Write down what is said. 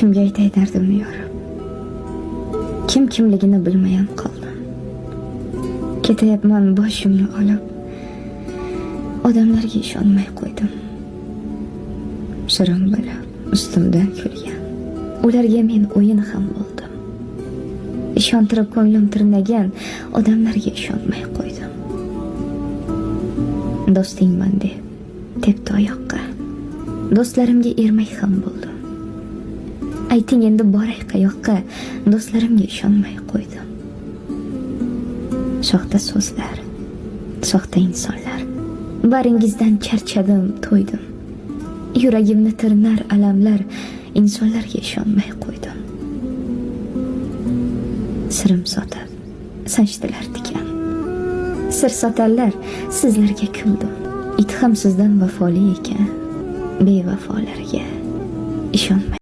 Kimga aytay dardimni yorim? Kim kimligini bilmayam qoldim. Ketayapman boshimni olib, odamlarga ishonmay qo'ydim. Shirin bilib ustimdan kulgan, ularga men o'yin ham bo'ldim. Ishontirib ko'nglim tirnagan odamlarga ishonmay qo'ydim. Do'stingman deb tepdi oyoqqa, do'stlarimga ermak ham bo'ldim. Ayting endi boray qayoqqa, do'stlarimga ishonmay qo'ydim. Soxta so'zlar, soxta insonlar, baringizdan charchadim, to'ydim. Yuragimni tirnar alamlar, insonlarga ishonmay qo'ydim. Sirim sotib sanchdilar tikan, sir sotarlar, sizlarga kuldim. It ham sizdan vafoli ekan, bevafolarga ishonmay